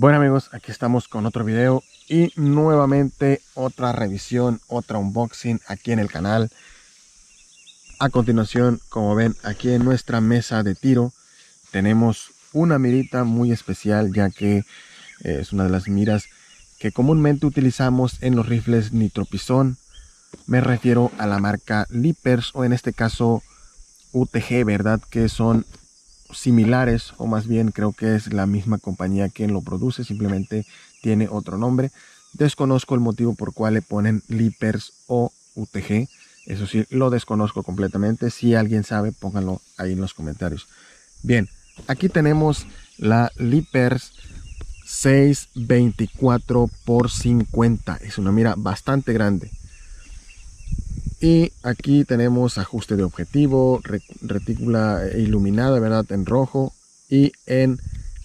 Bueno amigos, aquí estamos con otro video y nuevamente otra revisión, otra unboxing aquí en el canal. A continuación, como ven aquí en nuestra mesa de tiro, tenemos una mirita muy especial, ya que es una de las miras que comúnmente utilizamos en los rifles nitropizón. Me refiero a la marca Lippers, o en este caso UTG, ¿verdad? Que son similares, o más bien creo que es la misma compañía quien lo produce, simplemente tiene otro nombre. Desconozco el motivo por cual le ponen Lippers o UTG, eso sí, lo desconozco completamente. Si alguien sabe, pónganlo ahí en los comentarios. Bien, aquí tenemos la Lippers 624x50, es una mira bastante grande. Y aquí tenemos ajuste de objetivo, retícula iluminada, ¿verdad? En rojo y en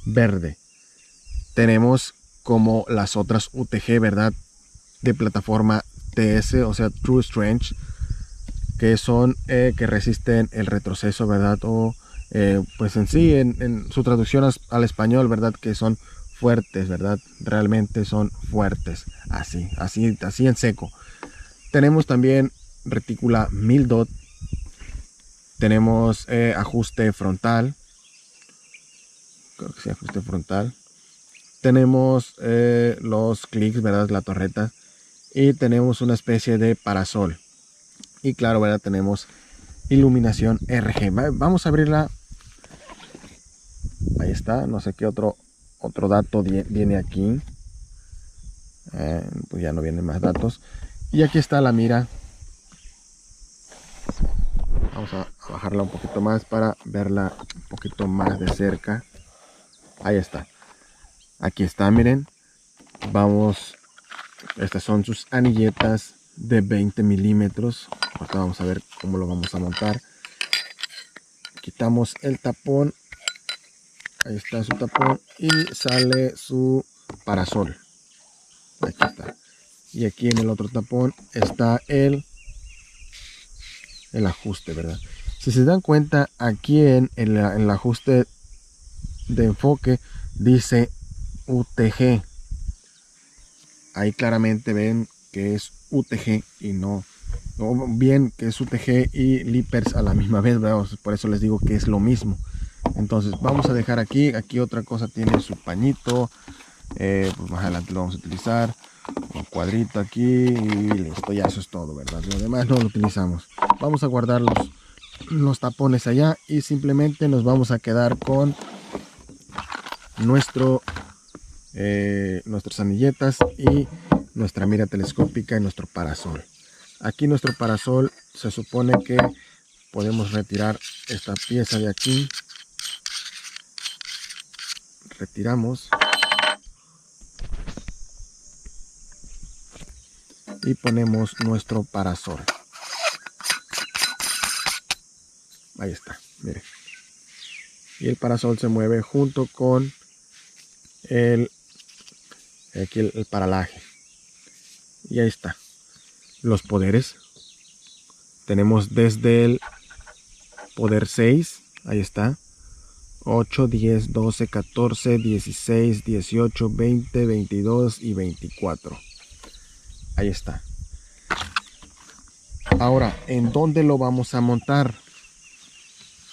verde. Tenemos como las otras UTG, ¿verdad? De plataforma TS, o sea, True Strength, que son que resisten el retroceso, ¿verdad? O pues en sí, en su traducción al español, ¿verdad? Que son fuertes, ¿verdad? Realmente son fuertes, así en seco. Tenemos también retícula 1000 dot, tenemos ajuste frontal, creo que sí, ajuste frontal, tenemos los clics, ¿verdad? La torreta, y tenemos una especie de parasol, y claro, ¿verdad? Tenemos iluminación RG. Vamos a abrirla. Ahí está, no sé qué otro dato viene aquí. Pues ya no vienen más datos. Y aquí está la mira. Vamos a bajarla un poquito más para verla un poquito más de cerca. Ahí está. Aquí está, miren. Vamos. Estas son sus anilletas de 20 milímetros. Ahorita vamos a ver cómo lo vamos a montar. Quitamos el tapón. Ahí está su tapón. Y sale su parasol. Aquí está. Y aquí en el otro tapón está el ajuste, ¿verdad? Si se dan cuenta, aquí en el ajuste de enfoque dice UTG. Ahí claramente ven que es UTG y no bien que es UTG y Lippers a la misma vez, ¿verdad? Por eso les digo que es lo mismo. Entonces vamos a dejar aquí otra cosa, tiene su pañito, pues más adelante lo vamos a utilizar, un cuadrito aquí y listo, ya eso es todo, ¿verdad? Lo demás no lo utilizamos. Vamos a guardar los tapones allá y simplemente nos vamos a quedar con nuestras anilletas y nuestra mira telescópica y nuestro parasol. Aquí nuestro parasol se supone que podemos retirar esta pieza de aquí. Retiramos y ponemos nuestro parasol. Ahí está, mire. Y el parasol se mueve junto con el paralaje. Y ahí está. Los poderes. Tenemos desde el poder 6, ahí está. 8, 10, 12, 14, 16, 18, 20, 22 y 24. Ahí está. Ahora, ¿en dónde lo vamos a montar?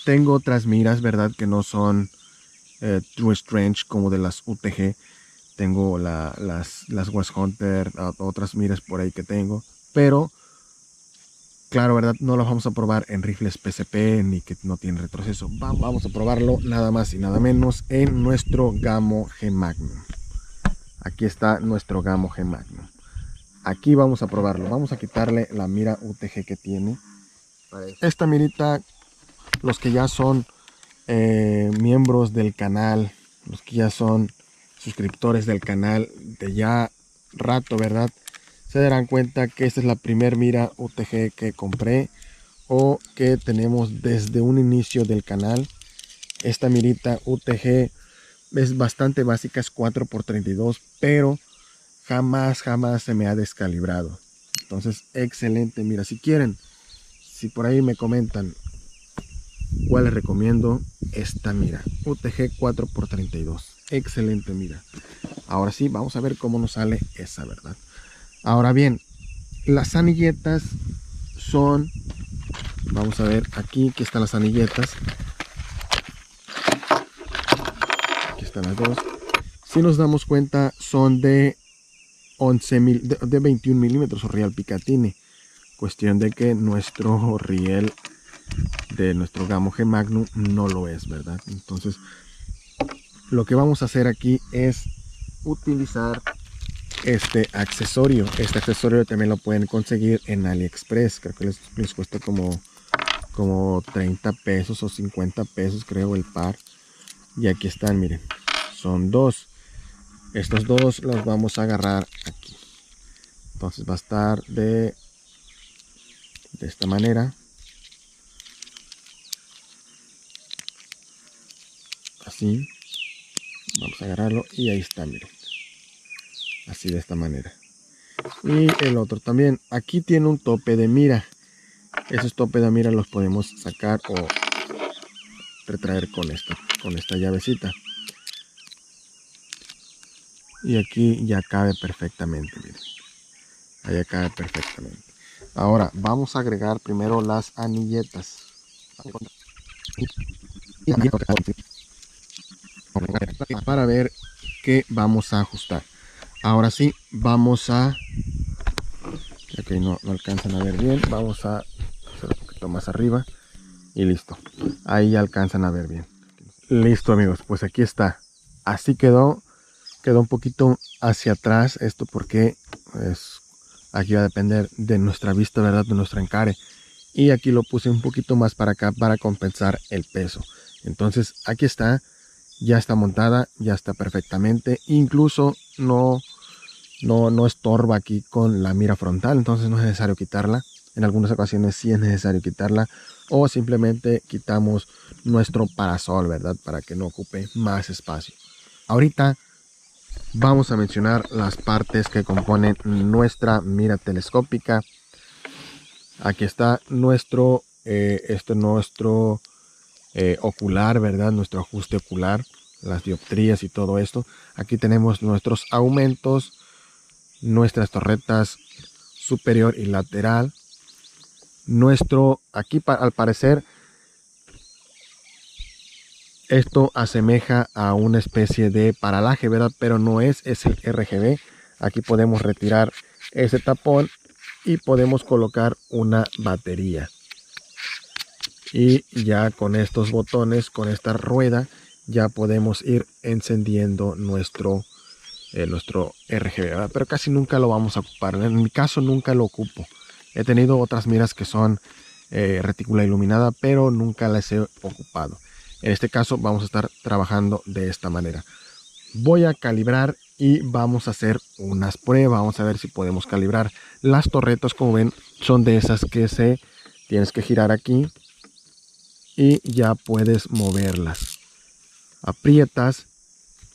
Tengo otras miras, ¿verdad? Que no son True Strength como de las UTG. Tengo las West Hunter, otras miras por ahí que tengo. Pero, claro, ¿verdad? No las vamos a probar en rifles PCP ni que no tienen retroceso. Vamos a probarlo nada más y nada menos en nuestro Gamo G Magnum. Aquí está nuestro Gamo G Magnum. Aquí vamos a probarlo. Vamos a quitarle la mira UTG que tiene. Esta mirita, los que ya son miembros del canal, los que ya son suscriptores del canal de ya rato, ¿verdad? Se darán cuenta que esta es la primer mira UTG que compré o que tenemos desde un inicio del canal. Esta mirita UTG es bastante básica, es 4x32, pero jamás se me ha descalibrado. Entonces, excelente mira. Si quieren, si por ahí me comentan cuál les recomiendo, esta mira UTG 4x32, excelente mira. Ahora sí, vamos a ver cómo nos sale esa, ¿verdad? Ahora bien, las anilletas son, vamos a ver aquí están las anilletas. Aquí están las dos. Si nos damos cuenta, son de 21 milímetros o riel Picatinny. Cuestión de que nuestro riel de nuestro Gamo G Magnum no lo es, ¿verdad? Entonces, lo que vamos a hacer aquí es utilizar este accesorio. Este accesorio también lo pueden conseguir en AliExpress. Creo que les cuesta como 30 pesos o 50 pesos, creo, el par. Y aquí están, miren. Son dos. Estos dos los vamos a agarrar aquí. Entonces va a estar de esta manera. Así. Vamos a agarrarlo y ahí está, miren. Así, de esta manera. Y el otro también. Aquí tiene un tope de mira. Esos topes de mira los podemos sacar o retraer con esta llavecita. Y aquí ya cabe perfectamente, miren. Ahí cabe perfectamente. Ahora vamos a agregar primero las anilletas. Para ver qué vamos a ajustar. Ahora sí, vamos a... Ok, no alcanzan a ver bien. Vamos a hacer un poquito más arriba. Y listo. Ahí ya alcanzan a ver bien. Listo, amigos. Pues aquí está. Así quedó. Quedó un poquito hacia atrás. Esto porque pues, aquí va a depender de nuestra vista, ¿verdad? De nuestro encare. Y aquí lo puse un poquito más para acá para compensar el peso. Entonces aquí está. Ya está montada. Ya está perfectamente. Incluso no estorba aquí con la mira frontal, entonces no es necesario quitarla. En algunas ocasiones sí es necesario quitarla, o simplemente quitamos nuestro parasol, ¿verdad? Para que no ocupe más espacio. Ahorita vamos a mencionar las partes que componen nuestra mira telescópica. Aquí está nuestro ocular, ¿verdad? Nuestro ajuste ocular, las dioptrías y todo esto. Aquí tenemos nuestros aumentos, nuestras torretas superior y lateral. Aquí al parecer esto asemeja a una especie de paralaje, ¿verdad? Pero no es el RGB. Aquí podemos retirar ese tapón y podemos colocar una batería. Y ya con estos botones, con esta rueda, ya podemos ir encendiendo nuestro RGB, ¿verdad? Pero casi nunca lo vamos a ocupar. En mi caso nunca lo ocupo. He tenido otras miras que son retícula iluminada, pero nunca las he ocupado. En este caso vamos a estar trabajando de esta manera. Voy a calibrar y vamos a hacer unas pruebas. Vamos a ver si podemos calibrar. Las torretas, como ven, son de esas que tienes que girar aquí y ya puedes moverlas. Aprietas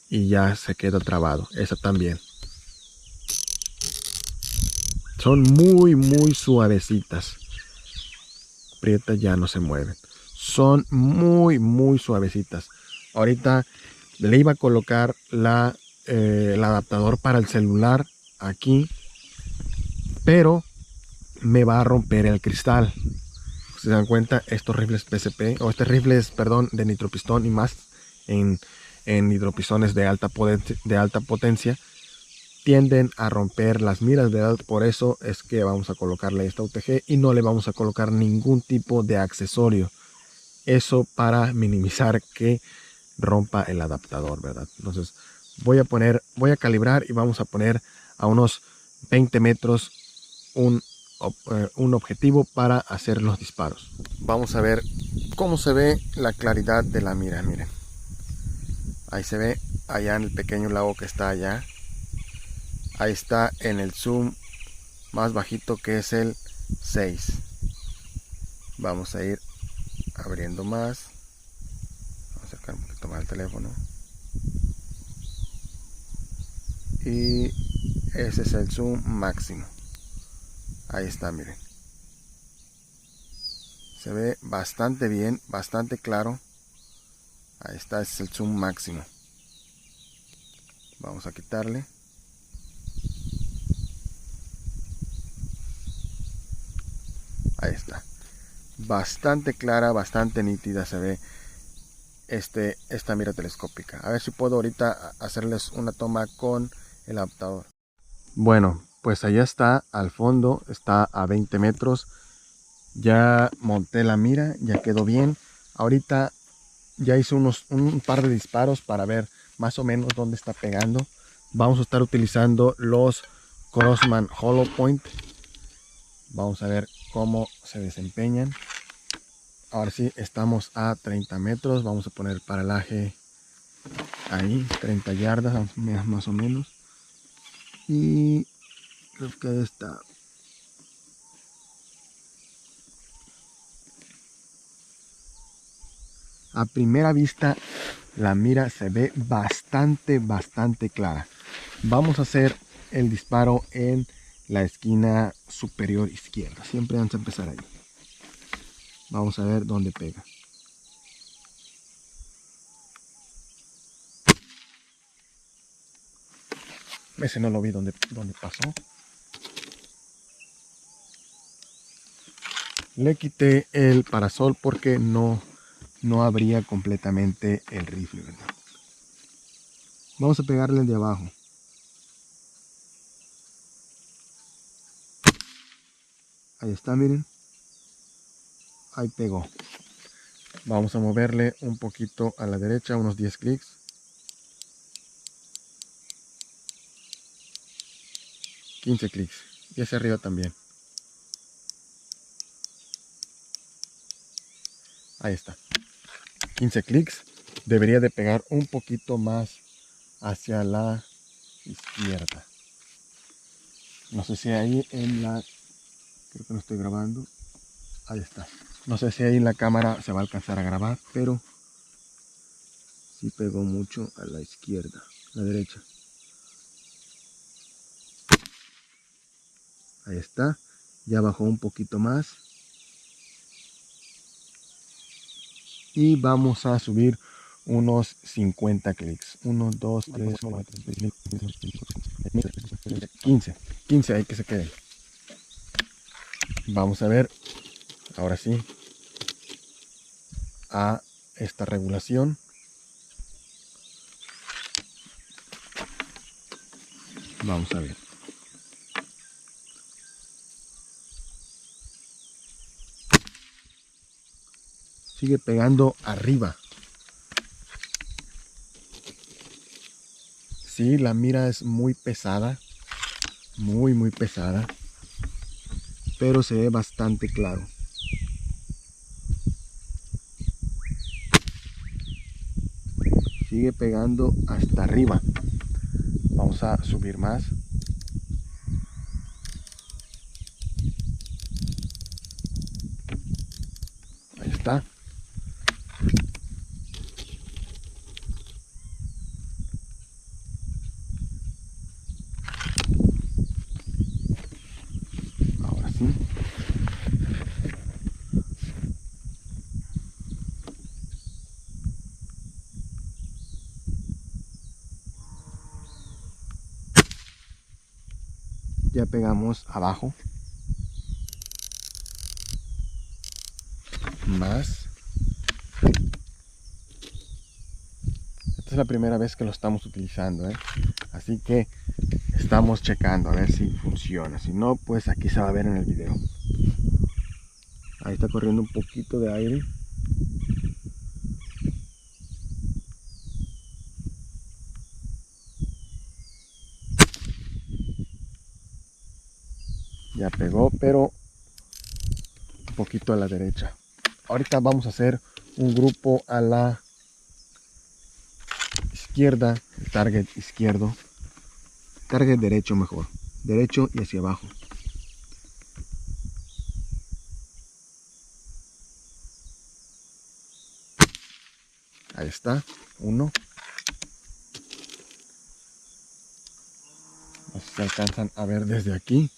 y ya se queda trabado. Esa también. Son muy suavecitas. Aprieta, ya no se mueven. Son muy suavecitas. Ahorita le iba a colocar el adaptador para el celular aquí, pero me va a romper el cristal. Si se dan cuenta, estos rifles PSP, o este rifles, perdón, de nitropistón y más en hidropistones de alta potencia, tienden a romper las miras, ¿verdad? Por eso es que vamos a colocarle esta UTG y no le vamos a colocar ningún tipo de accesorio. Eso para minimizar que rompa el adaptador, ¿verdad? Entonces voy a calibrar y vamos a poner a unos 20 metros un objetivo para hacer los disparos. Vamos a ver cómo se ve la claridad de la mira, miren. Ahí se ve allá en el pequeño lago que está allá. Ahí está en el zoom más bajito, que es el 6. Vamos a ir abriendo más. Vamos a acercar un poquito más el teléfono. Y ese es el zoom máximo. Ahí está, miren. Se ve bastante bien, bastante claro. Ahí está, ese es el zoom máximo. Vamos a quitarle. Ahí está. Bastante clara, bastante nítida se ve esta mira telescópica. A ver si puedo ahorita hacerles una toma con el adaptador. Bueno, pues allá está al fondo, está a 20 metros. Ya monté la mira, ya quedó bien. Ahorita ya hice un par de disparos para ver más o menos dónde está pegando. Vamos a estar utilizando los Crosman Hollow Point. Vamos a ver cómo se desempeñan. Ahora sí, estamos a 30 metros. Vamos a poner el paralaje ahí, 30 yardas más o menos. Y creo que ahí está. A primera vista la mira se ve bastante clara. Vamos a hacer el disparo en la esquina superior izquierda. Siempre vamos a empezar ahí. Vamos a ver dónde pega. Ese no lo vi dónde pasó. Le quité el parasol porque no abría completamente el rifle, ¿verdad? Vamos a pegarle el de abajo. Ahí está, miren. Ahí pegó. Vamos a moverle un poquito a la derecha, unos 10 clics. $15 clics. Y hacia arriba también. Ahí está. 15 clics. Debería de pegar un poquito más hacia la izquierda. No sé si ahí en la... Creo que no estoy grabando. Ahí está. No sé si ahí en la cámara se va a alcanzar a grabar, pero sí pegó mucho a la izquierda, a la derecha. Ahí está. Ya bajó un poquito más. Y vamos a subir unos 50 clics. 1, 2, 3, 4, 5, 15. 15 hay que se quede. Vamos a ver, ahora sí, a esta regulación. Vamos a ver. Sigue pegando arriba. Sí, la mira es muy pesada. Muy pesada. Pero se ve bastante claro. Sigue pegando hasta arriba. Vamos a subir más. Ahí está. Ahora sí. Ya pegamos abajo. Más. Esta es la primera vez que lo estamos utilizando, así que estamos checando a ver si funciona. Si no, pues aquí se va a ver en el video. Ahí está corriendo un poquito de aire. Ya pegó, pero un poquito a la derecha. Ahorita vamos a hacer un grupo a la izquierda, target izquierdo, target derecho mejor, derecho y hacia abajo. Ahí está, uno. No sé si se alcanzan a ver desde aquí.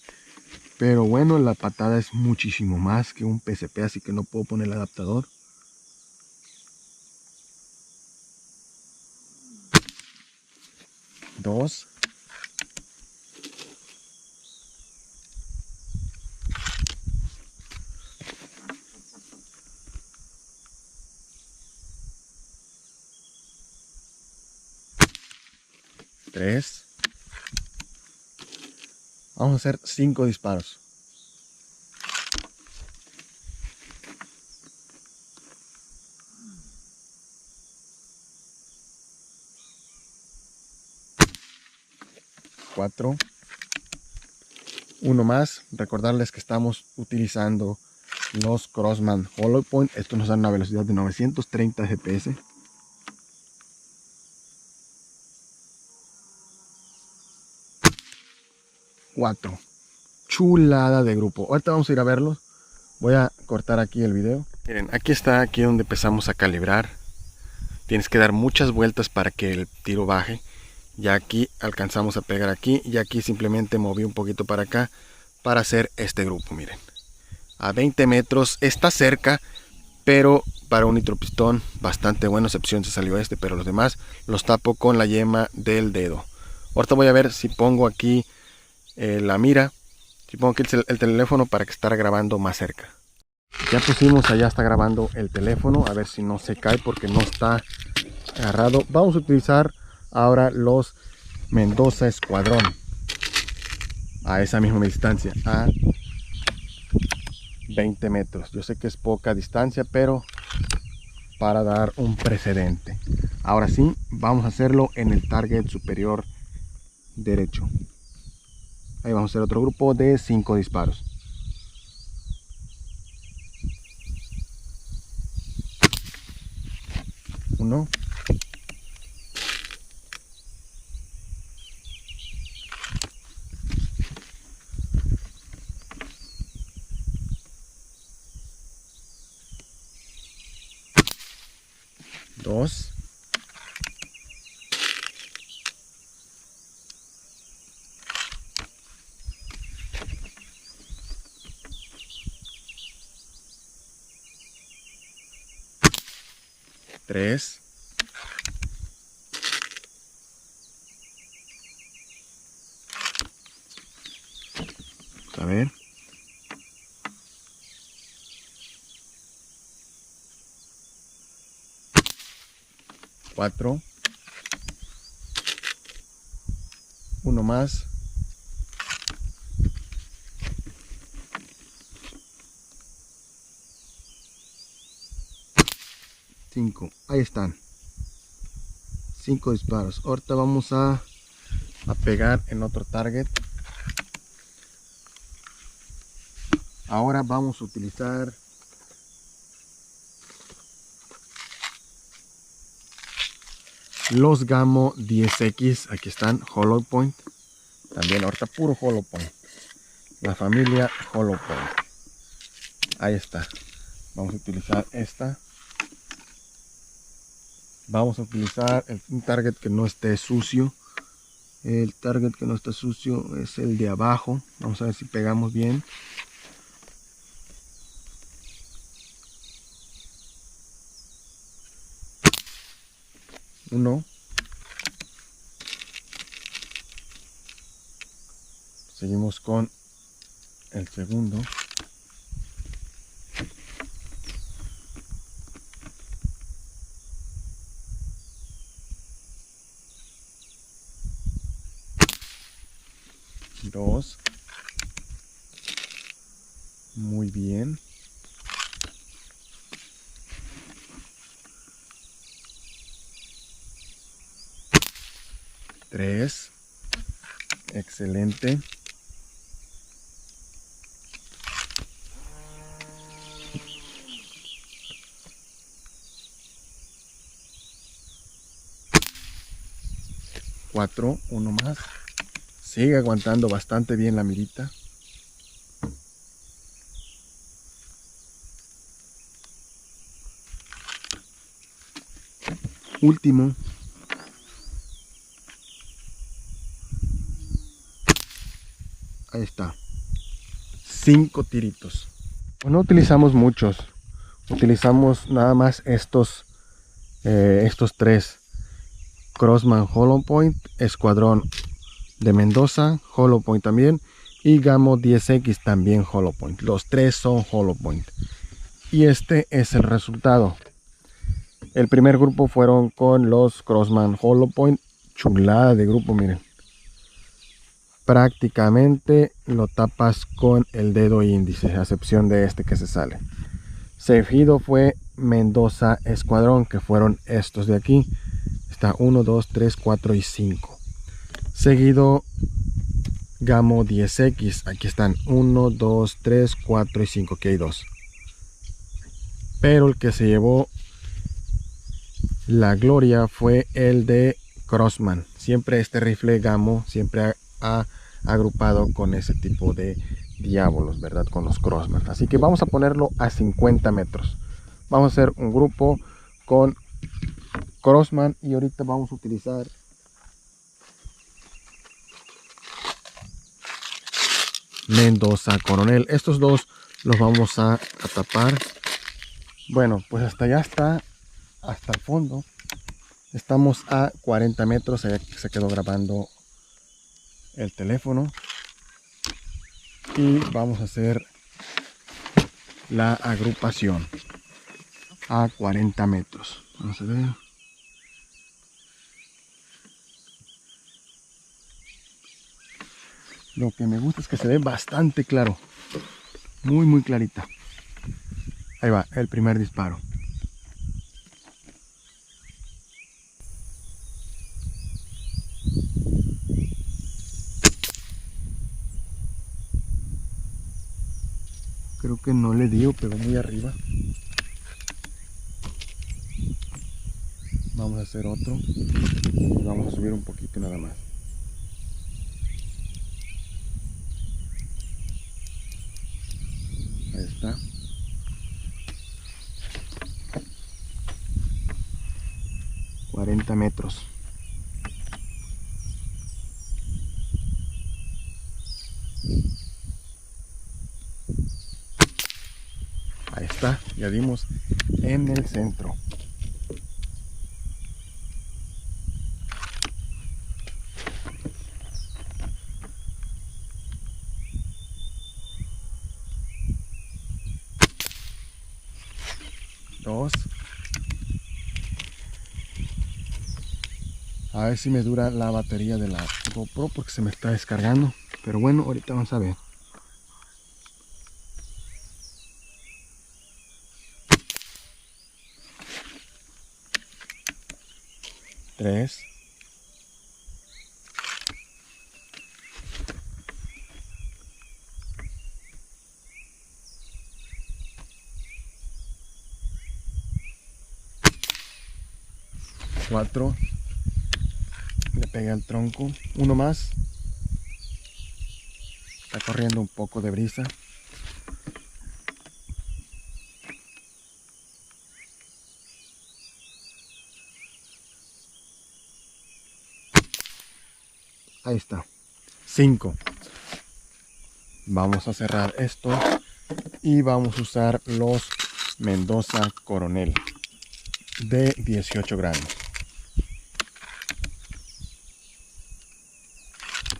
Pero bueno, la patada es muchísimo más que un PCP, así que no puedo poner el adaptador. 2, 3. Vamos a hacer 5 disparos. 4. Uno más. Recordarles que estamos utilizando los Crosman Hollow Point. Estos nos dan una velocidad de 930 GPS. 4. Chulada de grupo. Ahorita vamos a ir a verlos. Voy a cortar aquí el video. Miren, aquí está, aquí donde empezamos a calibrar. Tienes que dar muchas vueltas para que el tiro baje. Ya aquí alcanzamos a pegar aquí. Y aquí simplemente moví un poquito para acá para hacer este grupo. Miren, a 20 metros. Está cerca, pero para un nitropistón bastante bueno. Excepción se salió este, pero los demás los tapo con la yema del dedo. Ahorita voy a ver si pongo aquí la mira. Si pongo aquí el teléfono para que estar grabando más cerca. Ya pusimos, allá está grabando el teléfono. A ver si no se cae porque no está agarrado. Vamos a utilizar ahora los Mendoza Escuadrón. A esa misma distancia. A 20 metros. Yo sé que es poca distancia, pero para dar un precedente. Ahora sí, vamos a hacerlo en el target superior derecho. Ahí vamos a hacer otro grupo de 5 disparos. 1, 2, 3, 4, uno más, 5, ahí están, 5 disparos. Ahorita vamos a pegar en otro target. Ahora vamos a utilizar los Gamo 10X. Aquí están, Hollow Point. También ahorita puro Hollow Point. La familia Hollow Point. Ahí está. Vamos a utilizar esta. Vamos a utilizar un target que no esté sucio. El target que no está sucio es el de abajo. Vamos a ver si pegamos bien. Uno. Seguimos con el segundo. Dos. Muy bien. 3. Excelente. 4. Uno más. Sigue aguantando bastante bien la mirita. Último. Ahí está. 5 tiritos. No utilizamos muchos. Utilizamos nada más estos 3 Crossman Hollow Point, Escuadrón de Mendoza, Hollow Point también, y Gamo 10X también Hollow Point. Los tres son Hollow Point. Y este es el resultado. El primer grupo fueron con los Crossman Hollow Point. Chulada de grupo, miren. Prácticamente lo tapas con el dedo índice, a excepción de este que se sale. Seguido fue Mendoza Escuadrón, que fueron estos de aquí. Está 1, 2, 3, 4 y 5. Seguido Gamo 10X. Aquí están 1, 2, 3, 4 y 5. Aquí hay 2. Pero el que se llevó la gloria fue el de Crossman. Siempre este rifle Gamo siempre ha agrupado con ese tipo de diablos, ¿verdad? Con los Crossman. Así que vamos a ponerlo a 50 metros. Vamos a hacer un grupo con Crossman y ahorita vamos a utilizar Mendoza Coronel. Estos dos los vamos a tapar. Bueno, pues hasta allá está, hasta el fondo. Estamos a 40 metros. Allá se quedó grabando el teléfono. Y vamos a hacer la agrupación a 40 metros. Vamos a ver. Lo que me gusta es que se ve bastante claro. Muy clarita. Ahí va, el primer disparo. Creo que no le dio, pegó muy arriba. Vamos a hacer otro. Y vamos a subir un poquito nada más. Ahí está. $40 metros. Ahí está, ya dimos en el centro. Dos. A ver si me dura la batería de la GoPro porque se me está descargando. Pero bueno, ahorita vamos a ver. Tres. Cuatro. Le pegué al tronco. Uno más. Está corriendo un poco de brisa. Ahí está. 5. Vamos a cerrar esto y vamos a usar los Mendoza Coronel de 18 gramos.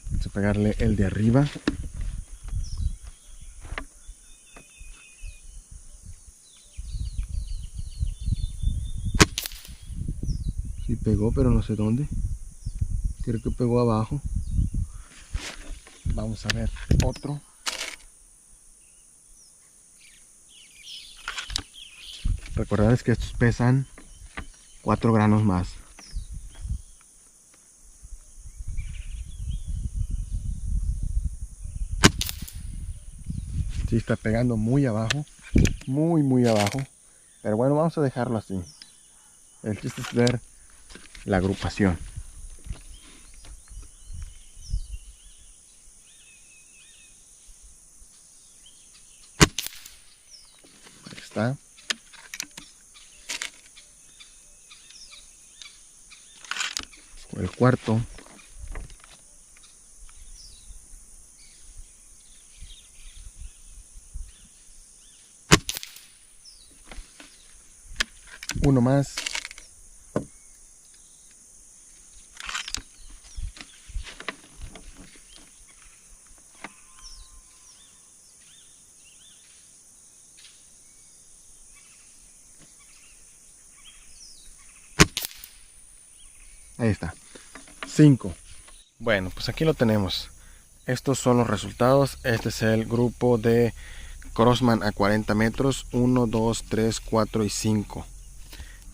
Vamos a pegarle el de arriba. Sí pegó, pero no sé dónde. Creo que pegó abajo. Vamos a ver otro. Recordad que estos pesan 4 gramos más. Sí, está pegando muy abajo. Muy abajo. Pero bueno, vamos a dejarlo así. El chiste es ver la agrupación. Ahí está. El cuarto. Uno más. Ahí está. 5. Bueno, pues aquí lo tenemos. Estos son los resultados. Este es el grupo de Crosman a 40 metros. 1, 2, 3, 4 y 5.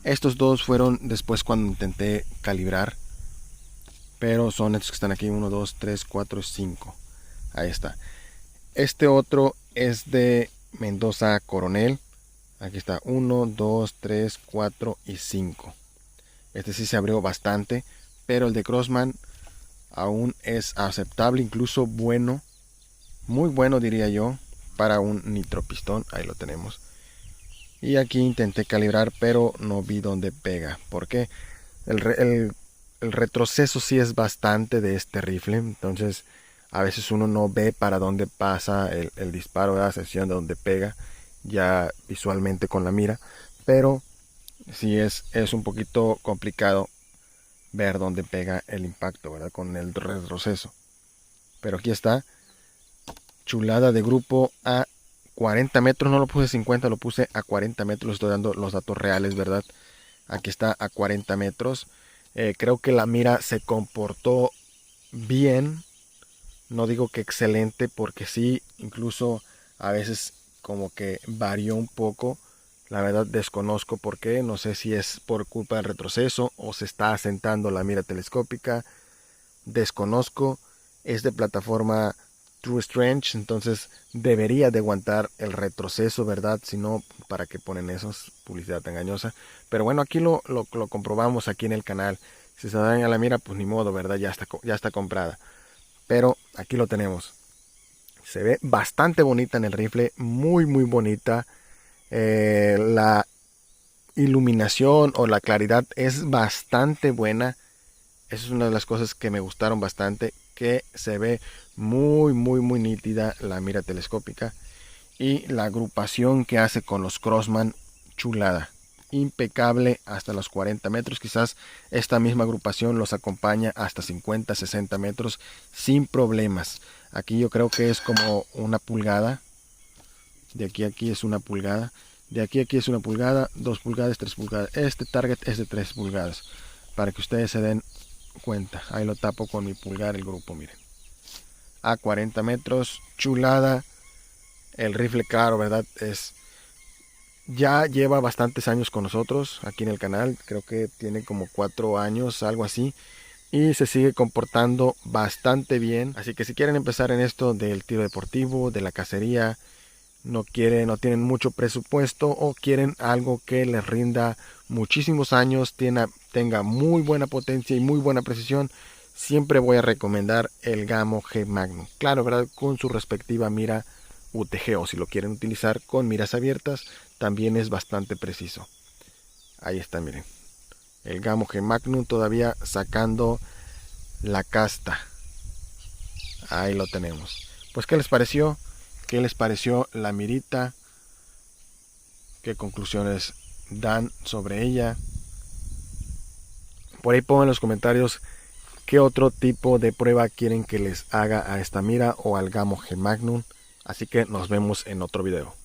Estos dos fueron después cuando intenté calibrar. Pero son estos que están aquí. 1, 2, 3, 4 y 5. Ahí está. Este otro es de Mendoza Coronel. Aquí está 1, 2, 3, 4 y 5. Este sí se abrió bastante. Pero el de Crosman aún es aceptable, incluso bueno. Muy bueno diría yo. Para un nitropistón. Ahí lo tenemos. Y aquí intenté calibrar, pero no vi dónde pega. ¿Por qué? El retroceso sí es bastante de este rifle. Entonces a veces uno no ve para dónde pasa el disparo, a excepción de dónde pega ya visualmente con la mira. Pero sí es un poquito complicado ver dónde pega el impacto, ¿verdad? Con el retroceso. Pero aquí está. Chulada de grupo a 40 metros. No lo puse 50, lo puse a 40 metros. Estoy dando los datos reales, ¿verdad? Aquí está a 40 metros. Creo que la mira se comportó bien. No digo que excelente, porque sí, incluso a veces como que varió un poco. La verdad desconozco por qué. No sé si es por culpa del retroceso o se está asentando la mira telescópica. Desconozco. Es de plataforma True Strange, entonces debería de aguantar el retroceso, ¿verdad? Si no, ¿para qué ponen esos? Publicidad engañosa. Pero bueno, aquí lo comprobamos aquí en el canal. Si se dan a la mira, pues ni modo, ¿verdad? Ya está comprada. Pero aquí lo tenemos. Se ve bastante bonita en el rifle, muy muy bonita. La iluminación o la claridad es bastante buena. Esa es una de las cosas que me gustaron bastante, que se ve muy muy muy nítida la mira telescópica. Y la agrupación que hace con los Crosman, chulada. Impecable hasta los 40 metros. Quizás esta misma agrupación los acompaña hasta 50, 60 metros sin problemas. Aquí yo creo que es como una pulgada. De aquí a aquí es una pulgada. De aquí a aquí es una pulgada, 2 pulgadas, 3 pulgadas. Este target es de 3 pulgadas. Para que ustedes se den cuenta. Ahí lo tapo con mi pulgar el grupo, miren. A 40 metros, chulada. El rifle, claro, ¿verdad? Ya lleva bastantes años con nosotros aquí en el canal. Creo que tiene como 4 años, algo así. Y se sigue comportando bastante bien. Así que si quieren empezar en esto del tiro deportivo, de la cacería, no tienen mucho presupuesto o quieren algo que les rinda muchísimos años, tenga muy buena potencia y muy buena precisión, siempre voy a recomendar el Gamo G Magnum. Claro, ¿verdad? Con su respectiva mira UTG, o si lo quieren utilizar con miras abiertas, también es bastante preciso. Ahí está, miren. El Gamo G Magnum todavía sacando la casta. Ahí lo tenemos. Pues, ¿qué les pareció? ¿Qué les pareció la mirita? ¿Qué conclusiones dan sobre ella? Por ahí pongan en los comentarios qué otro tipo de prueba quieren que les haga a esta mira o al Gamo G Magnum. Así que nos vemos en otro video.